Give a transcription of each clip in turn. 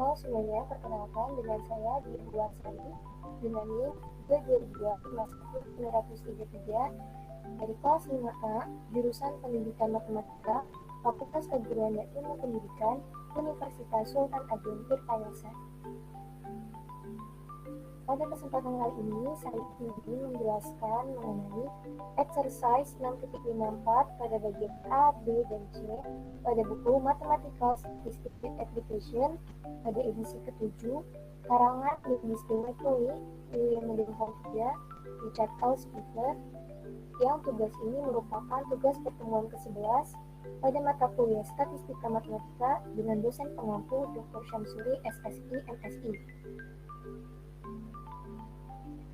Halo semuanya, perkenalkan dengan saya Dirwan Sari dengan NIM 322-933 dari kelas 5A, jurusan Pendidikan Matematika, Fakultas Keguruan dan Ilmu Pendidikan, Universitas Sultan Agung Tirtayasa. Pada kesempatan kali ini, saya ingin menjelaskan mengenai exercise 6.54 pada bagian A, B, dan C pada buku Mathematical Statistics Application pada edisi ke-7, karangan Dennis McCoy, William Denhoff-3, Richard L. Speaker, yang tugas ini merupakan tugas pertemuan ke-11 pada mata kuliah Statistika Matematika dengan dosen pengampu Dr. Syamsuri, SSI, MSI.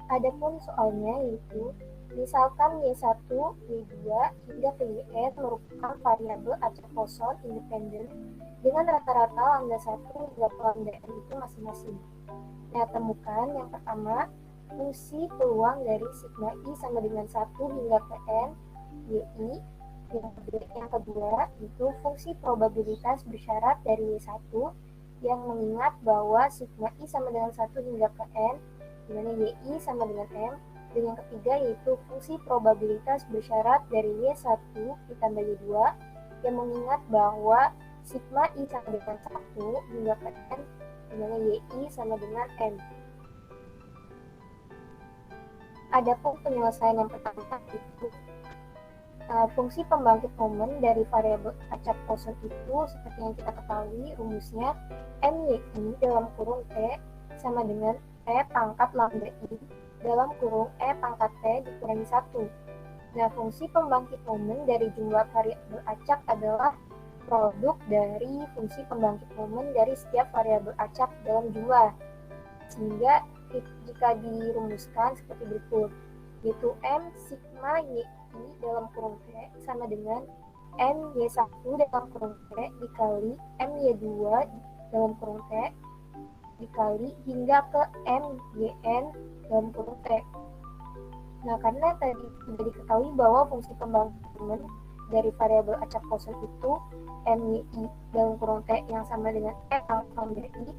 Adapun soalnya yaitu, misalkan Y1, Y2, hingga ke Yn merupakan variabel acak kosong independen dengan rata-rata lambda 1 hingga lambda n itu masing-masing. Nah, temukan yang pertama, fungsi peluang dari sigma I sama dengan 1 hingga ke N, YI. Yang kedua, itu fungsi probabilitas bersyarat dari Y1 yang mengingat bahwa sigma I sama dengan 1 hingga ke N, di mana YI sama dengan M. Dan yang ketiga yaitu fungsi probabilitas bersyarat dari Y1 ditambah Y2 yang mengingat bahwa sigma I sama dengan 1 hingga ke N, di mana YI sama dengan M. Adapun penyelesaian yang pertama itu fungsi pembangkit momen dari variabel acak kosong itu seperti yang kita ketahui rumusnya MYI dalam kurung T sama dengan E pangkat lambda I dalam kurung E pangkat T dikurangi 1. Nah, fungsi pembangkit momen dari jumlah variabel acak adalah produk dari fungsi pembangkit momen dari setiap variabel acak dalam jumlah. Sehingga jika dirumuskan seperti berikut, yaitu M sigma YI dalam kurung T sama dengan M Y1 dalam kurung T dikali M Y2 dalam kurung T dikali hingga ke M YN dalam kurung T. Nah, karena tadi sudah diketahui bahwa fungsi pembangkit momen dari variabel acak kosong itu MYI dalam kurung T yang sama dengan E pangkat lambda I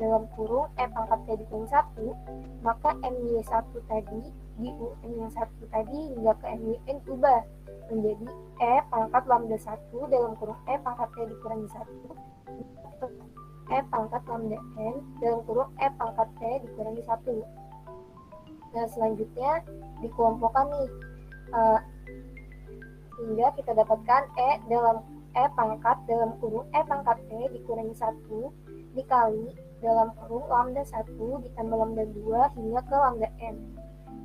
dalam kurung E pangkat T dikurangi 1, maka MY1 tadi di M1 tadi hingga ke MYN ubah menjadi E pangkat lambda 1 dalam kurung E pangkat T dikurangi 1 E pangkat lambda N dalam kurung E pangkat T dikurangi 1. Nah, selanjutnya dikelompokkan nih hingga kita dapatkan E dalam E pangkat dalam kurung E pangkat T dikurangi 1 dikali dalam kurung lambda 1 ditambah lambda 2 hingga ke lambda N.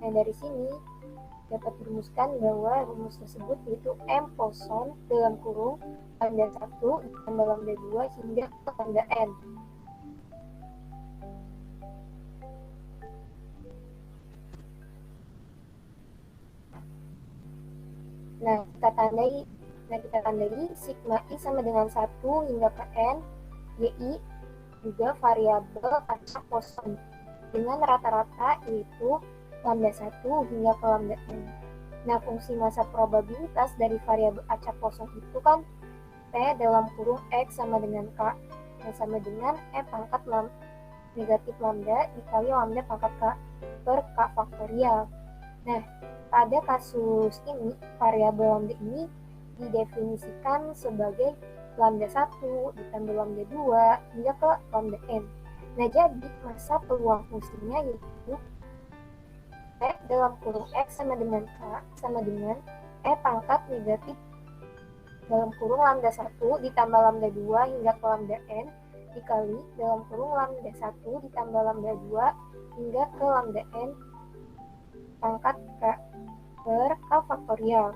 Nah, dari sini dapat dirumuskan bahwa rumus tersebut yaitu M kosong dalam kurung lambda 1 ditambah lambda 2 hingga ke lambda N. Nah, kita tandai sigma I sama dengan 1 hingga ke N, YI juga variabel acak kosong dengan rata-rata yaitu lambda 1 hingga ke lambda N. Nah, fungsi massa probabilitas dari variabel acak kosong itu kan P dalam kurung X sama dengan K yang sama dengan E pangkat negatif lambda dikali lambda pangkat K per K faktorial. Nah, pada kasus ini, variabel lambda ini didefinisikan sebagai lambda 1 ditambah lambda 2 hingga ke lambda N. Nah, jadi massa peluang fungsinya yaitu P dalam kurung X sama dengan K sama dengan E pangkat negatif dalam kurung lambda 1 ditambah lambda 2 hingga ke lambda N dikali dalam kurung lambda 1 ditambah lambda 2 hingga ke lambda N pangkat K per K faktorial.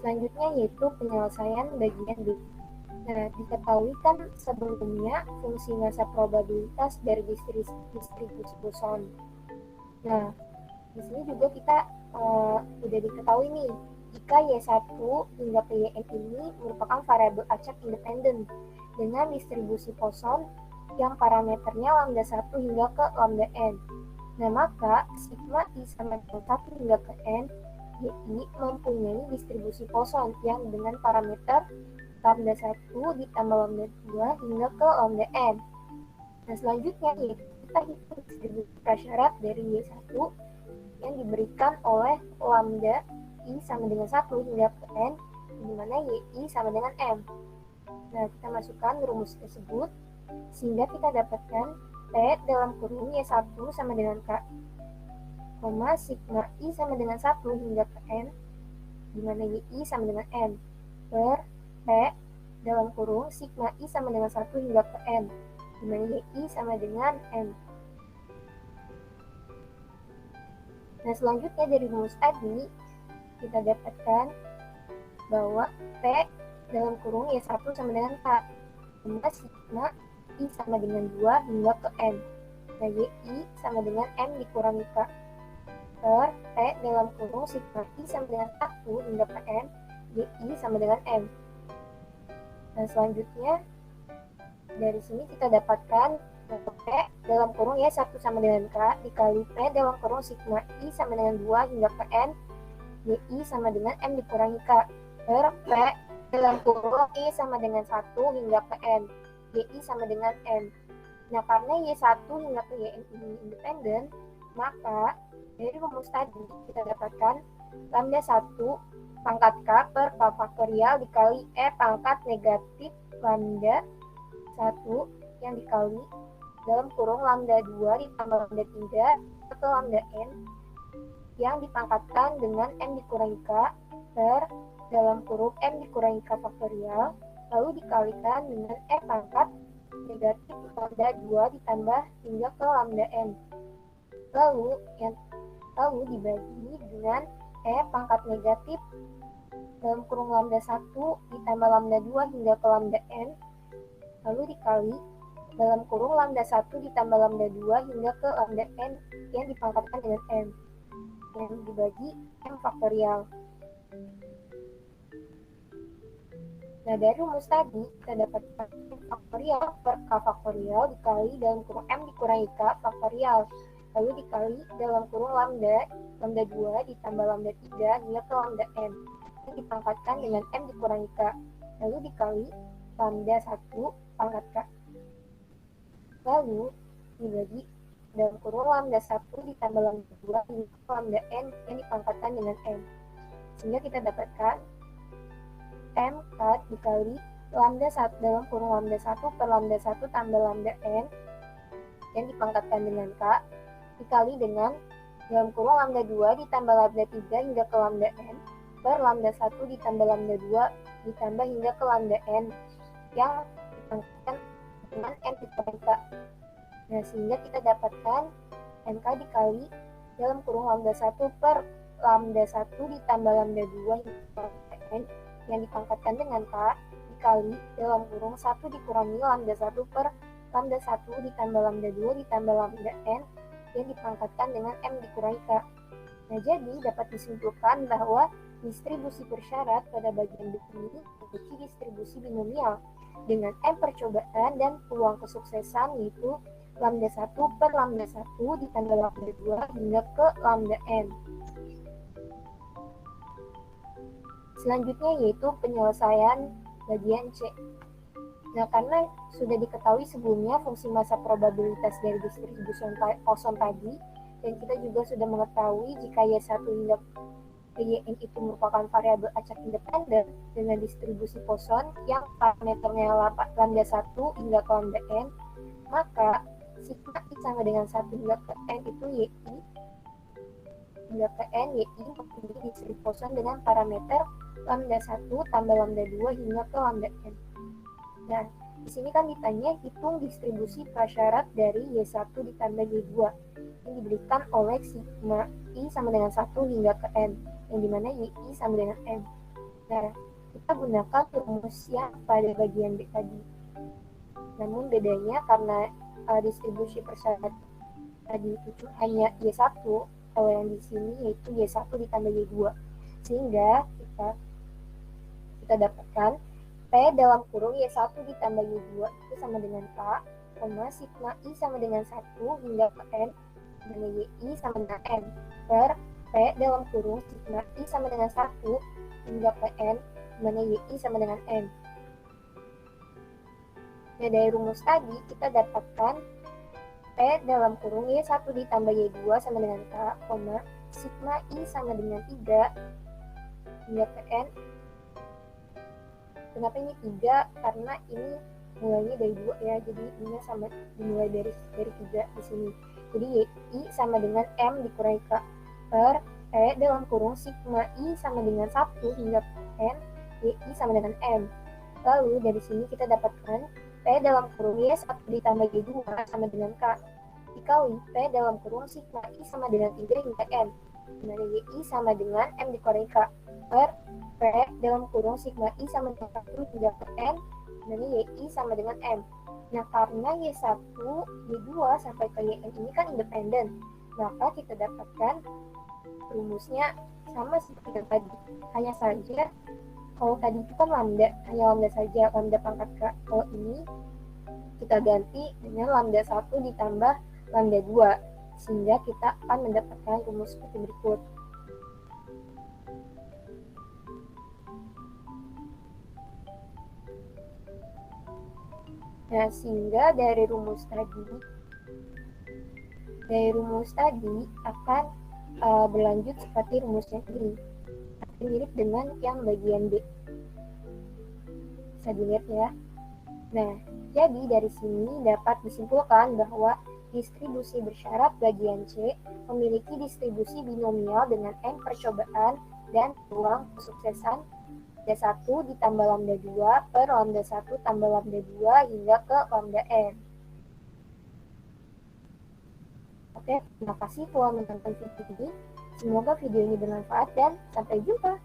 Selanjutnya yaitu penyelesaian bagian B. Nah, diketahui kan sebelumnya fungsi massa probabilitas dari distribusi boson. Nah, di sini juga kita udah diketahui nih, jika Y1 hingga ke Yn ini merupakan variabel acak independen dengan distribusi boson yang parameternya lambda 1 hingga ke lambda N. Nah, maka sigma I sama dengan 1 hingga ke N, YI mempunyai distribusi boson yang dengan parameter lambda 1 ditambah lambda 2 hingga ke lambda n. Nah, selanjutnya yaitu kita hitung distribusi prasyarat dari Y1 yang diberikan oleh lambda I sama dengan 1 hingga ke N, di mana YI sama dengan M. Nah, kita masukkan rumus tersebut, sehingga kita dapatkan P dalam kurung Y1 sama dengan K, sigma I sama dengan 1 hingga ke N, di mana YI sama dengan M, per P dalam kurung sigma I sama dengan 1 hingga ke N, di mana YI sama dengan M. Nah, selanjutnya dari rumus tadi, kita dapatkan bahwa P dalam kurung Y1 sama dengan K, sigma I sama dengan 2 hingga ke N. Nah, YI sama dengan M dikurangi K, per P dalam kurung sigma I sama dengan 1 hingga ke N, YI sama dengan M. Nah, selanjutnya, dari sini kita dapatkan P dalam kurung Y1 sama dengan K dikali P dalam kurung sigma I sama dengan 2 hingga ke N, YI sama dengan M dikurangi K, per P dalam kurung I sama dengan 1 hingga ke N, YI sama dengan M. Nah, karena Y1 hingga ke YN ini independen, maka dari rumus tadi kita dapatkan lambda 1 pangkat K per K faktorial dikali E pangkat negatif lambda 1 yang dikali dalam kurung lambda 2 ditambah lambda 3 atau lambda n yang dipangkatkan dengan M dikurangi K per dalam kurung M dikurangi K faktorial lalu dikalikan dengan E pangkat negatif lambda 2 ditambah hingga ke lambda n lalu dibagi dengan E pangkat negatif dalam kurung lambda 1 ditambah lambda 2 hingga ke lambda n lalu dikali dalam kurung lambda 1 ditambah lambda 2 hingga ke lambda n yang dipangkatkan dengan m yang dibagi m faktorial. Nah, dari rumus tadi kita dapatkan m faktorial per k faktorial dikali dalam kurung m dikurangi k faktorial lalu dikali dalam kurung lambda 2 ditambah lambda 3 hingga ke lambda n yang dipangkatkan dengan m dikurangi k lalu dikali lambda 1 pangkat k lalu dibagi dalam kurung lambda 1 ditambah lambda 2 hingga ke lambda n yang dipangkatkan dengan m, sehingga kita dapatkan m k dikali lambda 1 dalam kurung lambda 1 per lambda 1 tambah lambda n yang dipangkatkan dengan k dikali dengan dalam kurung lambda 2 ditambah lambda 3 hingga ke lambda n per lambda 1 ditambah lambda 2 ditambah hingga ke lambda n yang dipangkatkan dengan n dikurangi k. Nah, sehingga kita dapatkan mk dikali dalam kurung lambda 1 per lambda 1 ditambah lambda 2 hingga ke lambda n yang dipangkatkan dengan k dikali dalam kurung 1 dikurangi lambda 1 per lambda 1 ditambah lambda 2 ditambah lambda n yang dipangkatkan dengan m dikurangi k. Nah, jadi dapat disimpulkan bahwa distribusi persyarat pada bagian B ini memiliki distribusi binomial dengan M percobaan dan peluang kesuksesan yaitu lambda 1 per lambda 1 ditambah lambda 2 hingga ke lambda n. Selanjutnya yaitu penyelesaian bagian C. Nah, karena sudah diketahui sebelumnya fungsi massa probabilitas dari distribusi poson tadi, dan kita juga sudah mengetahui jika Y1 hingga Yn itu merupakan variabel acak independen dengan distribusi poson yang parameternya lambda 1 hingga ke lambda n, maka sigma I sama dengan 1 hingga ke n itu Yi hingga ke n, Yi mempunyai distribusi poson dengan parameter lambda 1 tambah lambda 2 hingga ke lambda n. Nah, di sini kan ditanya hitung distribusi prasyarat dari Y1 ditambah Y2 yang diberikan oleh sigma I sama dengan 1 hingga ke n, yang dimana YI sama dengan M. Nah, kita gunakan rumus yang pada bagian B tadi. Namun bedanya karena distribusi persyarat tadi itu hanya Y1, kalau yang di sini yaitu Y1 ditambah Y2. Sehingga kita dapatkan P dalam kurung Y1 ditambah Y2 itu sama dengan K, sigma I sama dengan 1 hingga ke N, dan YI sama dengan M, per P dalam kurung sigma I sama dengan 1 hingga ke N, di mana YI sama dengan N. Nah, dari rumus tadi kita dapatkan P dalam kurung Y1 ditambah Y2 sama dengan K, sigma I sama dengan 3 hingga ke N. Kenapa ini 3? Karena ini mulainya dari 2 ya, jadi ini sama dimulai dari 3 di sini. Jadi Y sama dengan M dikurangi K per P dalam kurung sigma I sama dengan 1 hingga N, Y sama dengan M. Lalu dari sini kita dapatkan P dalam kurung Y1 ditambah Y2 sama dengan K dikali P dalam kurung sigma I sama dengan 3 hingga N, dimana Y sama dengan M dikurangi K per P dalam kurung sigma I sama dengan 1 hingga ke N, dimana Y sama dengan M. Nah, karena Y1, Y2 sampai ke Yn ini kan independen, maka kita dapatkan rumusnya sama seperti tadi. Hanya saja, kalau tadi itu kan lambda, hanya lambda saja, lambda pangkat K. Kalau ini kita ganti dengan lambda 1 ditambah lambda 2, sehingga kita akan mendapatkan rumus seperti berikut. Nah, sehingga dari rumus tadi akan berlanjut seperti rumusnya ini. Mirip dengan yang bagian B. Bisa dilihat ya. Nah, jadi dari sini dapat disimpulkan bahwa distribusi bersyarat bagian C memiliki distribusi binomial dengan N percobaan dan peluang kesuksesan lambda 1 ditambah lambda 2 per lambda 1 tambah lambda 2 hingga ke lambda N. Oke, terima kasih telah menonton video ini. Semoga video ini bermanfaat dan sampai jumpa.